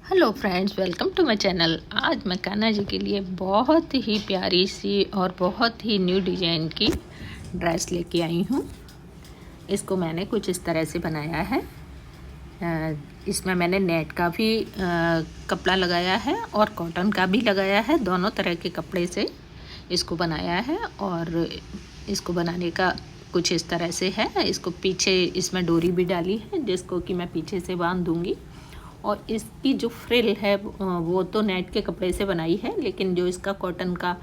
Hello friends, welcome to my channel. आज मैं कान्हा जी के लिए बहुत ही प्यारी सी और बहुत ही न्यू डिजाइन की ड्रेस लेके आई हूँ। इसको मैंने कुछ इस तरह से बनाया है। इसमें मैंने नेट का भी कपड़ा लगाया है और कॉटन का भी लगाया है। दोनों तरह के कपड़े से इसको बनाया है और इसको बनाने का कुछ इस तरह से है। इसको पीछे इसमें डोरी भी डाली है जिसको कि मैं पीछे से बांध दूँगी। और इसकी जो फ्रिल है वो तो नेट के कपड़े से बनाई है, लेकिन जो इसका कॉटन का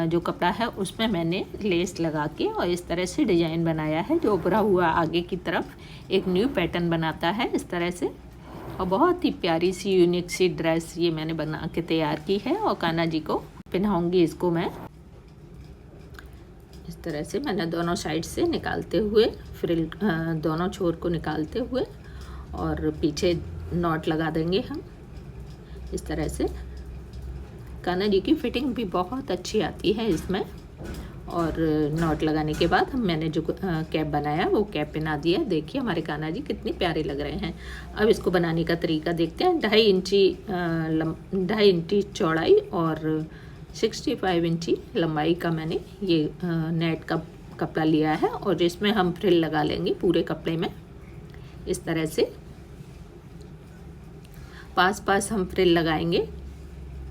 जो कपड़ा है उसमें मैंने लेस लगा के और इस तरह से डिज़ाइन बनाया है जो उभरा हुआ आगे की तरफ एक न्यू पैटर्न बनाता है इस तरह से। और बहुत ही प्यारी सी यूनिक सी ड्रेस ये मैंने बना के तैयार की है और कान्हा जी को पहनाऊँगी। इसको मैं इस तरह से मैंने दोनों साइड से निकालते हुए फ्रिल दोनों छोर को निकालते हुए और पीछे नॉट लगा देंगे हम इस तरह से। कान्हा जी की फिटिंग भी बहुत अच्छी आती है इसमें। और नॉट लगाने के बाद मैंने जो कैप बनाया वो कैप पहना दिया। देखिए हमारे कान्हा जी कितने प्यारे लग रहे हैं। अब इसको बनाने का तरीका देखते हैं। 2.5 इंची चौड़ाई और 65 इंची लंबाई का मैंने ये नेट का कपड़ा लिया है और इसमें हम फ्रिल लगा लेंगे पूरे कपड़े में इस तरह से। पास पास हम फ्रिल लगाएंगे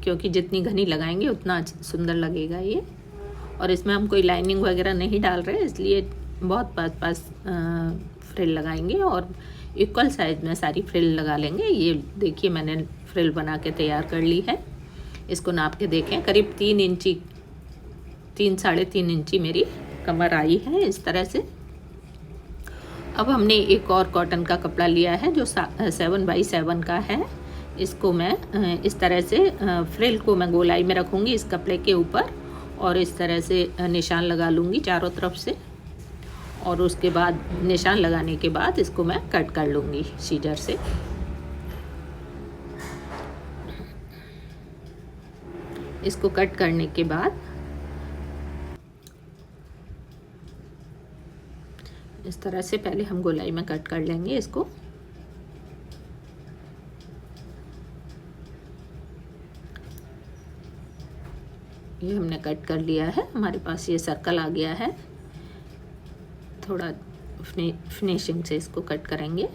क्योंकि जितनी घनी लगाएंगे उतना सुंदर लगेगा ये। और इसमें हम कोई लाइनिंग वगैरह नहीं डाल रहे इसलिए बहुत पास पास फ्रिल लगाएंगे और इक्वल साइज में सारी फ्रिल लगा लेंगे। ये देखिए मैंने फ्रिल बना के तैयार कर ली है। इसको नाप के देखें, करीब 3 साढ़े 3 इंची मेरी कमर आई है इस तरह से। अब हमने एक और कॉटन का कपड़ा लिया है जो 7x7 का है। इसको मैं इस तरह से फ्रिल को मैं गोलाई में रखूँगी इस कपड़े के ऊपर और इस तरह से निशान लगा लूँगी चारों तरफ से। और उसके बाद निशान लगाने के बाद इसको मैं कट कर लूँगी सीजर से। इसको कट करने के बाद इस तरह से पहले हम गोलाई में कट कर लेंगे इसको। ये हमने कट कर लिया है। हमारे पास ये सर्कल आ गया है। थोड़ा फिनिशिंग से इसको कट करेंगे।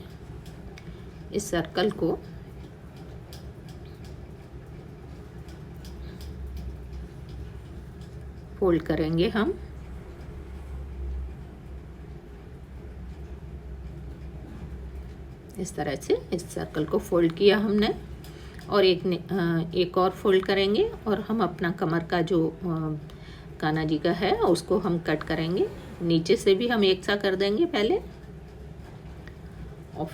इस सर्कल को फोल्ड करेंगे हम। इस तरह से इस सर्कल को फोल्ड किया हमने और एक और फोल्ड करेंगे और हम अपना कमर का जो कान्हा जी का है उसको हम कट करेंगे। नीचे से भी हम एक सा कर देंगे पहले और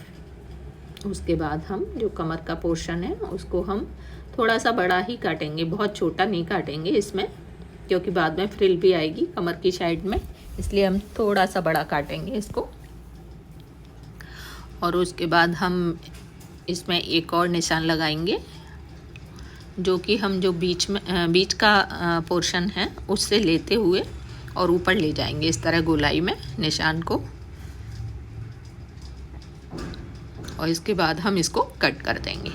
उसके बाद हम जो कमर का पोर्शन है उसको हम थोड़ा सा बड़ा ही काटेंगे, बहुत छोटा नहीं काटेंगे इसमें क्योंकि बाद में फ्रिल भी आएगी कमर की साइड में, इसलिए हम थोड़ा सा बड़ा काटेंगे इसको। और उसके बाद हम इसमें एक और निशान लगाएंगे जो कि हम जो बीच का पोर्शन है उससे लेते हुए और ऊपर ले जाएंगे इस तरह गोलाई में निशान को। और इसके बाद हम इसको कट कर देंगे।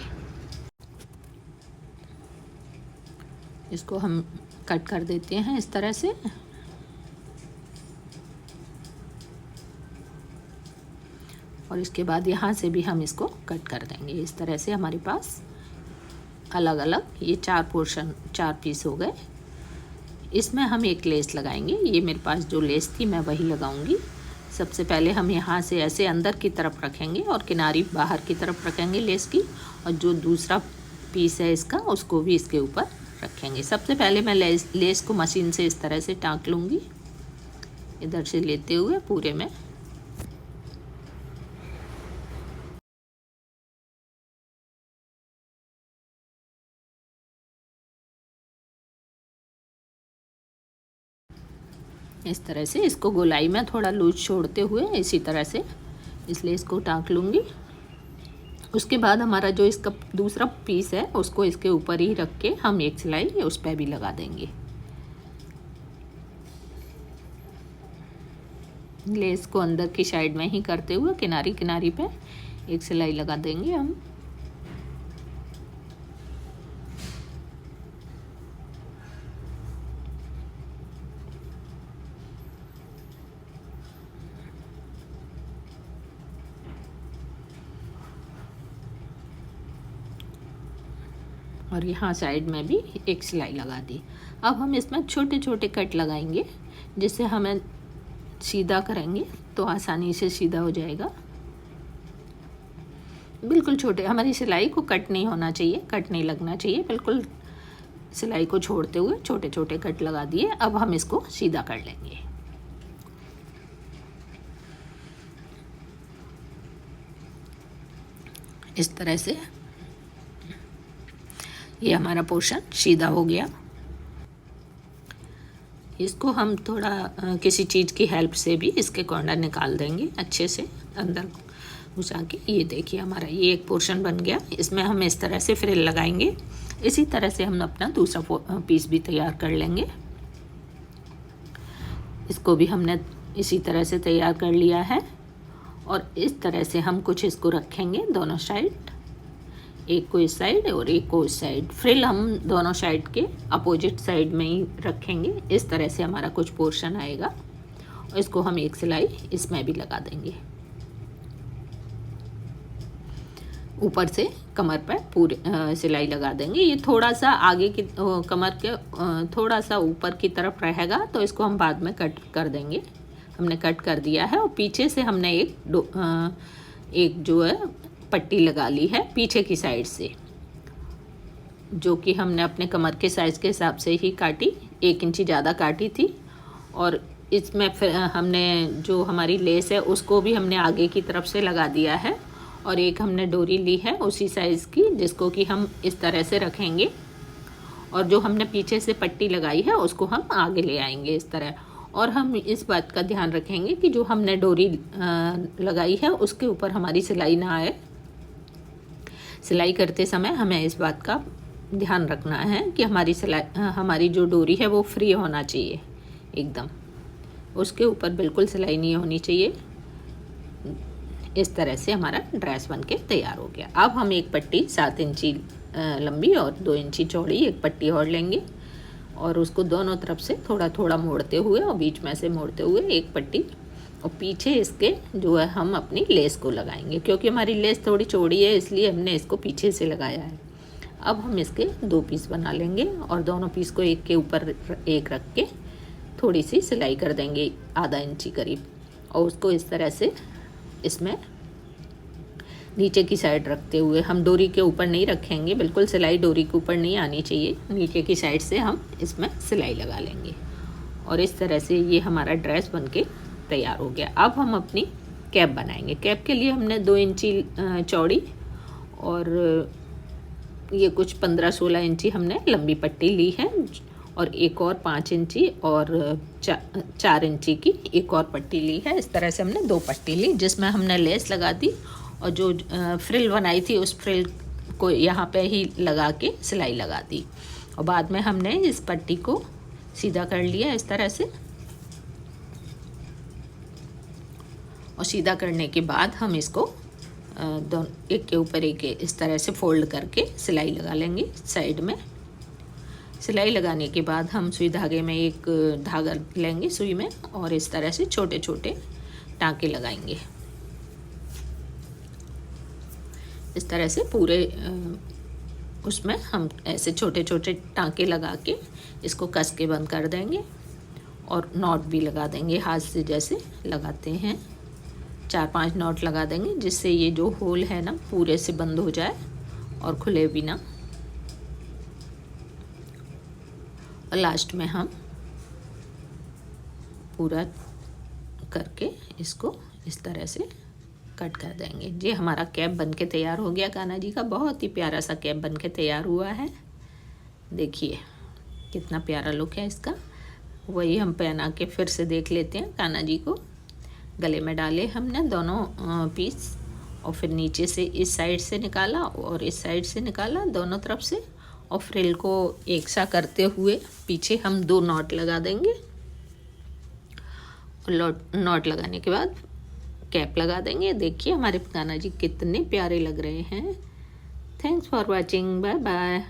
इसको हम कट कर देते हैं इस तरह से। और इसके बाद यहाँ से भी हम इसको कट कर देंगे इस तरह से। हमारे पास अलग अलग ये 4 पीस हो गए। इसमें हम एक लेस लगाएंगे। ये मेरे पास जो लेस थी मैं वही लगाऊंगी। सबसे पहले हम यहाँ से ऐसे अंदर की तरफ रखेंगे और किनारी बाहर की तरफ रखेंगे लेस की, और जो दूसरा पीस है इसका उसको भी इसके ऊपर रखेंगे। सबसे पहले मैं लेस को मशीन से इस तरह से टाँक लूँगी इधर से लेते हुए पूरे में। इस तरह से इसको गोलाई में थोड़ा लूज छोड़ते हुए इसी तरह से इसलिए इसको टाँक लूँगी। उसके बाद हमारा जो इसका दूसरा पीस है उसको इसके ऊपर ही रख के हम एक सिलाई उस पर भी लगा देंगे। लेस को अंदर की साइड में ही करते हुए किनारी किनारी पे एक सिलाई लगा देंगे हम। और यहाँ साइड में भी एक सिलाई लगा दी। अब हम इसमें छोटे छोटे कट लगाएंगे, जिससे हमें सीधा करेंगे तो आसानी से सीधा हो जाएगा। बिल्कुल छोटे, हमारी सिलाई को कट नहीं होना चाहिए, कट नहीं लगना चाहिए, बिल्कुल सिलाई को छोड़ते हुए छोटे छोटे कट लगा दिए। अब हम इसको सीधा कर लेंगे। इस तरह से ये हमारा पोर्शन सीधा हो गया। इसको हम थोड़ा किसी चीज़ की हेल्प से भी इसके कॉर्नर निकाल देंगे अच्छे से अंदर घुसा के। ये देखिए हमारा ये एक पोर्शन बन गया। इसमें हम इस तरह से फ्रिल लगाएंगे। इसी तरह से हम अपना दूसरा पीस भी तैयार कर लेंगे। इसको भी हमने इसी तरह से तैयार कर लिया है और इस तरह से हम कुछ इसको रखेंगे दोनों साइड, एक को इस साइड और एक को इस साइड। फ्रिल हम दोनों साइड के अपोजिट साइड में ही रखेंगे। इस तरह से हमारा कुछ पोर्शन आएगा और इसको हम एक सिलाई इसमें भी लगा देंगे। ऊपर से कमर पर पूरी सिलाई लगा देंगे। ये थोड़ा सा आगे की कमर के थोड़ा सा ऊपर की तरफ रहेगा, तो इसको हम बाद में कट कर देंगे। हमने कट कर दिया है और पीछे से हमने एक जो है पट्टी लगा ली है पीछे की साइड से, जो कि हमने अपने कमर के साइज़ के हिसाब से ही काटी, 1 इंची ज़्यादा काटी थी। और इसमें फिर हमने जो हमारी लेस है उसको भी हमने आगे की तरफ से लगा दिया है और एक हमने डोरी ली है उसी साइज़ की, जिसको कि हम इस तरह से रखेंगे और जो हमने पीछे से पट्टी लगाई है उसको हम आगे ले आएंगे इस तरह। और हम इस बात का ध्यान रखेंगे कि जो हमने डोरी लगाई है उसके ऊपर हमारी सिलाई ना आए। सिलाई करते समय हमें इस बात का ध्यान रखना है कि हमारी जो डोरी है वो फ्री होना चाहिए एकदम, उसके ऊपर बिल्कुल सिलाई नहीं होनी चाहिए। इस तरह से हमारा ड्रेस बनके तैयार हो गया। अब हम एक पट्टी 7 इंची लंबी और 2 इंची चौड़ी एक पट्टी और लेंगे और उसको दोनों तरफ से थोड़ा थोड़ा मोड़ते हुए और बीच में से मोड़ते हुए एक पट्टी, और पीछे इसके जो है हम अपनी लेस को लगाएंगे। क्योंकि हमारी लेस थोड़ी चौड़ी है इसलिए हमने इसको पीछे से लगाया है। अब हम इसके 2 पीस बना लेंगे और दोनों पीस को एक के ऊपर एक रख के थोड़ी सी सिलाई कर देंगे आधा इंची करीब, और उसको इस तरह से इसमें नीचे की साइड रखते हुए, हम डोरी के ऊपर नहीं रखेंगे, बिल्कुल सिलाई डोरी के ऊपर नहीं आनी चाहिए, नीचे की साइड से हम इसमें सिलाई लगा लेंगे और इस तरह से ये हमारा ड्रेस बनके तैयार हो गया। अब हम अपनी कैप बनाएंगे। कैप के लिए हमने 2 इंची चौड़ी और ये कुछ 15-16 इंची हमने लंबी पट्टी ली है और एक और 5 इंची और 4 इंची की एक और पट्टी ली है। इस तरह से हमने 2 पट्टी ली जिसमें हमने लेस लगा दी और जो फ्रिल बनाई थी उस फ्रिल को यहाँ पे ही लगा के सिलाई लगा दी और बाद में हमने इस पट्टी को सीधा कर लिया इस तरह से। और सीधा करने के बाद हम इसको दोनों एक के ऊपर एक इस तरह से फोल्ड करके सिलाई लगा लेंगे साइड में। सिलाई लगाने के बाद हम सुई धागे में एक धागा लेंगे सुई में और इस तरह से छोटे छोटे टाँके लगाएंगे। इस तरह से पूरे उसमें हम ऐसे छोटे छोटे टाँके लगा के इसको कस के बंद कर देंगे और नॉट भी लगा देंगे, हाथ से जैसे लगाते हैं 4-5 नॉट लगा देंगे जिससे ये जो होल है ना पूरे से बंद हो जाए और खुले भी ना। और लास्ट में हम पूरा करके इसको इस तरह से कट कर देंगे। ये हमारा कैप बनके तैयार हो गया। कान्हा जी का बहुत ही प्यारा सा कैप बनके तैयार हुआ है। देखिए कितना प्यारा लुक है इसका। वही हम पहना के फिर से देख लेते हैं। कान्हा जी को गले में डाले हमने दोनों पीस और फिर नीचे से इस साइड से निकाला और इस साइड से निकाला दोनों तरफ से और फ्रिल को एक सा करते हुए पीछे हम 2 नॉट लगा देंगे। नॉट लगाने के बाद कैप लगा देंगे। देखिए हमारे कान्हा जी कितने प्यारे लग रहे हैं। Thanks for watching, bye bye.